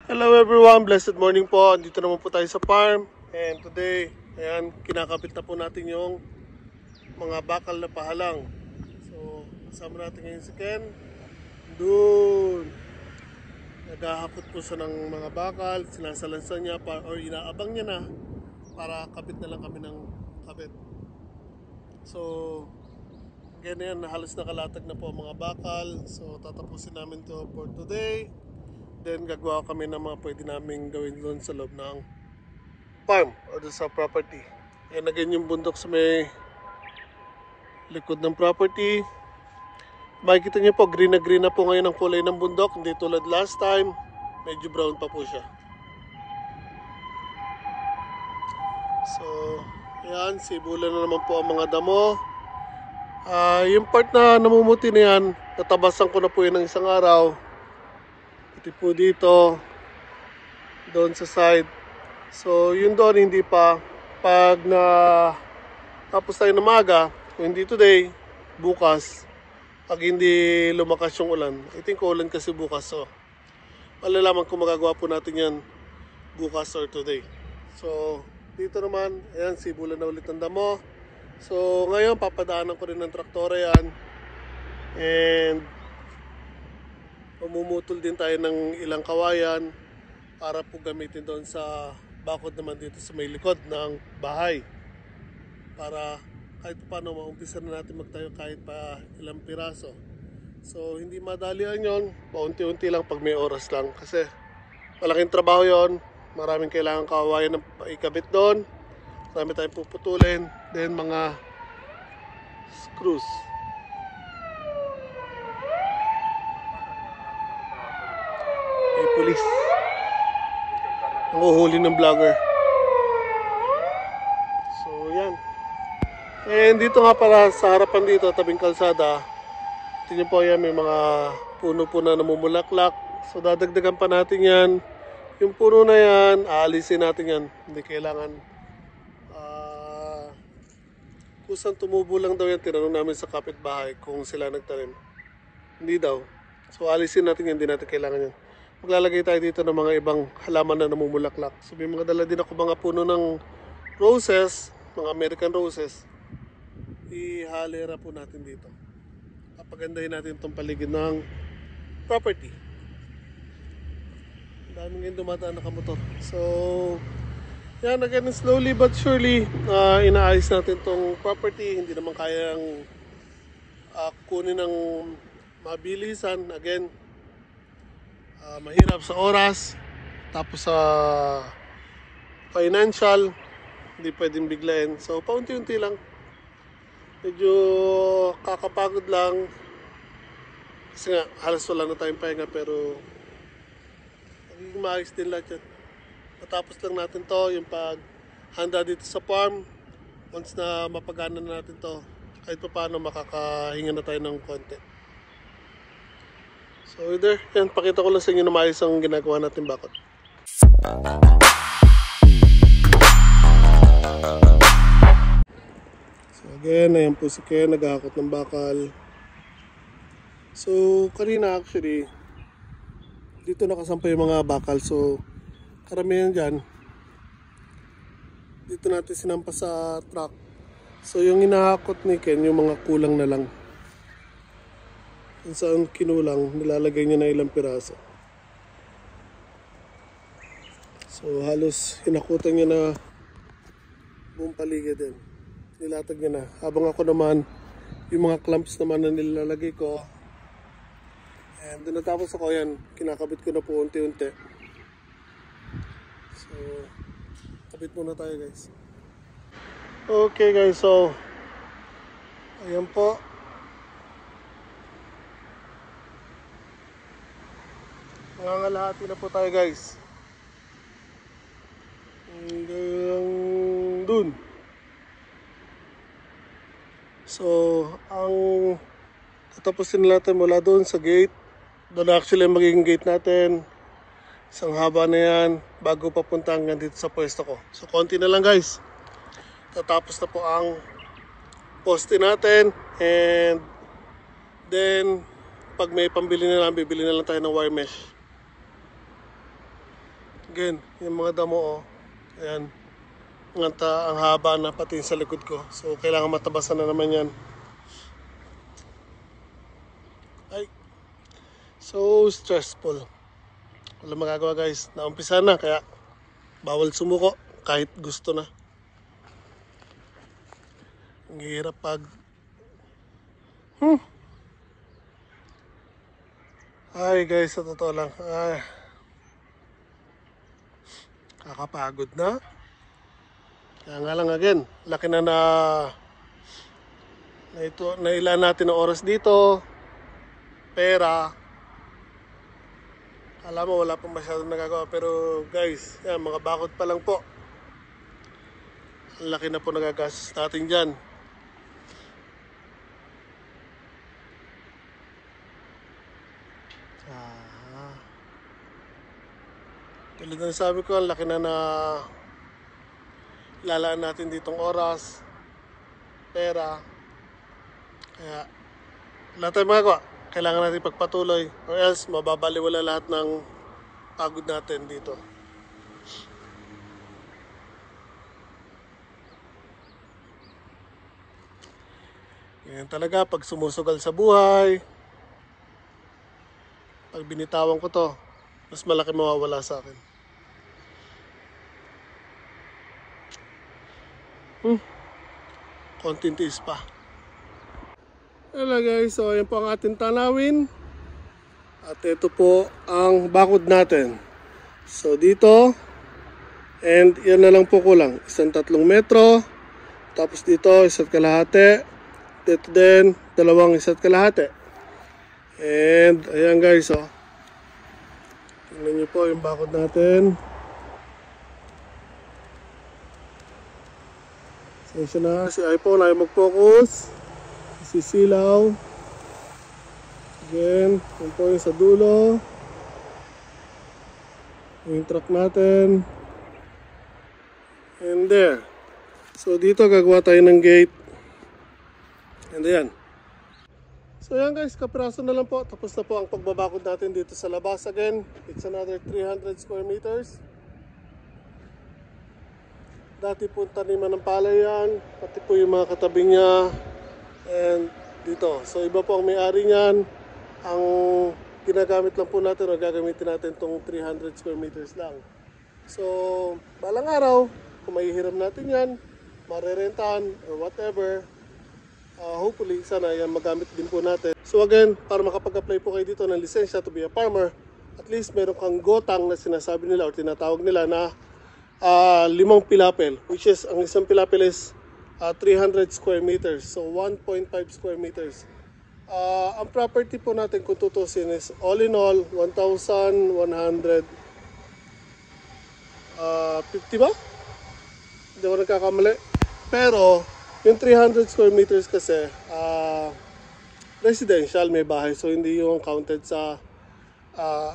Hello everyone, blessed morning po. Dito naman po tayo sa farm. And today, ayan, kinakabit na po natin yung mga bakal na pahalang. So, kasama natin ngayon si Ken. Doon. Naghahakot po siya ng mga bakal. Sinasalansan niya or inaabang niya na para kabit na lang kami ng kabit. So, again yan, halos nakalatag na po ang mga bakal. So, tatapusin namin to for today. Then gagawa kami ng mga pwede namin gawin doon sa loob ng farm o doon sa property. Yan again yung bundok sa may likod ng property. Makikita niyo po, green na po ngayon ang kulay ng bundok. Hindi tulad last time, medyo brown pa po siya. So, yan, sibulan na naman po ang mga damo. Yung part na namumuti na yan, natabasan ko na po yun ng isang araw. Ito po dito, doon sa side. So, yun doon, hindi pa. Pag na tapos tayo ng maga, kung hindi today, bukas, pag hindi lumakas yung ulan, I think ulan kasi bukas. So, malalaman kung magagawa po natin yan bukas or today. So, dito naman, ayan, sibulan na ulit ang damo. So, ngayon, papadaanan ko rin ng traktora yan. And mamumutol din tayo ng ilang kawayan para po gamitin doon sa bakod naman dito sa may likod ng bahay, para kahit paano maumpisa na natin magtayo kahit pa ilang piraso. So hindi madalian yon, paunti-unti lang pag may oras lang, kasi malaking trabaho yon, maraming kailangan kawayan na ikabit doon, marami tayong puputulin, then mga screws. Police nanguhuli ng vlogger. So yan, and dito nga para sa harapan dito, tabing kalsada, tingnan po yan, may mga puno po na namumulaklak. So dadagdagan pa natin yan. Yung puno na yan, aalisin natin yan. Hindi kailangan kusang tumubo lang daw yan. Tinanong namin sa kapitbahay kung sila nagtanim, hindi daw. So alisin natin yan, hindi natin kailangan yan. Maglalagay tayo dito ng mga ibang halaman na namumulaklak. So may mga dala din ako mga puno ng roses, mga American roses. Ihalera po natin dito. Papagandahin natin itong paligid ng property. Ang dami ngayon dumadaan na kamotor. So, yan, again, slowly but surely, inaayos natin itong property. Hindi naman kayang kunin ng mabilisan. Again, mahirap sa oras, tapos sa financial, hindi pwedeng biglayin. So paunti-unti lang, medyo kakapagod lang kasi nga halos wala na tayong pahinga, pero magiging maayos din lahat yan. Matapos lang natin to, yung paghanda dito sa farm. Once na mapagana na natin to, kahit pa paano makakahinga na tayo ng konti. So there, yan, pakita ko lang sa inyo na maayos ang ginagawa natin bakod. So again, ayan po si Ken, naghahakot ng bakal. So kanina actually, dito nakasampay yung mga bakal. So karamihan dyan, dito natin sinampas sa truck. So yung hinahakot ni Ken, yung mga kulang na lang. Kung saan kinulang, nilalagay niya na ilang piraso. So halos hinakutan niya na buong paligid din. Nilatag niya na. Habang ako naman, yung mga clamps naman na nilalagay ko. And doon natapos ako yan, kinakabit ko na po unti-unti. So, kabit muna tayo guys. Okay guys, so ayan po. Nangangalahati na po tayo guys. Hanggang dun. So, ang tatapusin natin mula doon sa gate. Doon actually magiging gate natin. Isang haba na yan bago papunta hanggang dito sa pwesto ko. So, konti na lang guys. Tatapos na po ang poste natin. And then, pag may pambili na lang, bibili na lang tayo ng wire mesh. Again, yung mga damo, oh. Ayan. Ang haba na pati sa likod ko. So, kailangan matabasan na naman yan. Ay. So, stressful. Wala magagawa guys. Naumpisa na, kaya bawal sumuko kahit gusto na. Ang hirap pag... Ay guys, sa totoo lang. Ay. Kakapagod na. Kaya nga lang again, laki na nailan natin ng oras dito, pera. Alam mo, wala pang masyadong nagagawa. Pero guys, yan, mga bakod pa lang po. Ang laki na po nagagastos natin dyan. Tulad ng sabi ko, ang laki na lalaan natin ditong oras, pera. Kaya wala tayong magagawa. Kailangan natin pagpatuloy or else mababaliwala lahat ng pagod natin dito. Yan talaga pag sumusugal sa buhay. Pag binitawan ko to, mas malaki mawawala sa akin. Konting tiis pa. Hello guys, so ayan po ang ating tanawin. At ito po ang bakod natin. So dito, and yan na lang po kulang. 1.3 metro. Tapos dito, 1.5. Dito din, 2.5. And ayan guys, oh. Tingnan nyo po yung bakod natin. Sensya na, si iPhone ay mag-focus. Sisilaw. Again, yun po yung sa dulo. Yung truck natin. And there. So dito gagawa tayo ng gate. And ayan. So yan guys, kapiraso na lang po. Tapos na po ang pagbabakod natin dito sa labas. Again, it's another 300 square meters. Dati po taniman ng palay yan, pati po yung mga katabi niya, and dito. So iba po ang may-ari niyan. Ang ginagamit lang po natin o gagamitin natin itong 300 square meters lang. So balang araw, kung maihiram natin yan, marerentahan or whatever, hopefully sana yan magamit din po natin. So again, para makapag-apply po kayo dito ng lisensya to be a farmer, at least meron kang gotang na sinasabi nila o tinatawag nila na 5 pilapel, which is, ang isang pilapel is 300 square meters, so 1.5 square meters. Ang property po natin kung tutusin is all in all 1,150 ba? Hindi ko nagkakamali. Pero yung 300 square meters kasi residential, may bahay, so hindi yung counted sa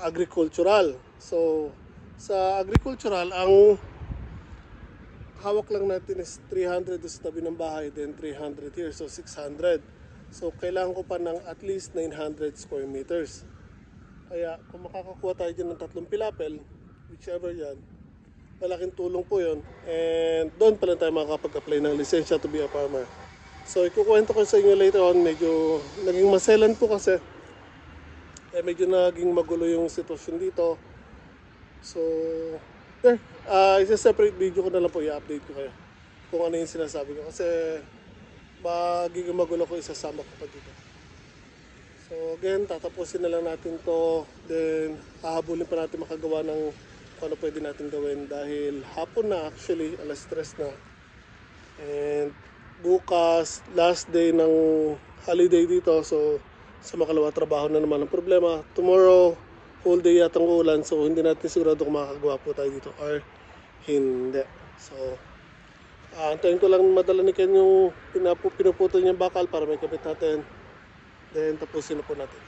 agricultural. So sa agricultural, ang hawak lang natin is 300 sa tabi ng bahay, then 300 here, so 600. So kailangan ko pa ng at least 900 square meters. Kaya kung makakakuha tayo dyan ng 3 pilapel, whichever yan, malaking tulong po yun. And doon pa lang tayo makakapag-apply ng lisensya to be a farmer. So ikukwento ko sa inyo later on, medyo naging maselan po kasi. Medyo naging magulo yung sitwasyon dito. So, there. Isa separate video ko na lang po, i-update ko kayo kung ano yung sinasabi ko. Kasi, magiging magulo ko, isasama ko pa dito. So, again, tatapusin na lang natin to. Then, hahabulin pa natin makagawa ng kung ano pwede natin gawin. Dahil hapon na, actually, alas 3 na. And, bukas, last day ng holiday dito. So, sa makalawa trabaho na naman ang problema. Tomorrow, whole day yatang ulan, so hindi natin sigurado kung makakagawa po tayo dito or hindi. So, antayin ko lang madala ni Ken yung pinuputol niyang bakal para may kapit natin. Then, tapusin na po natin.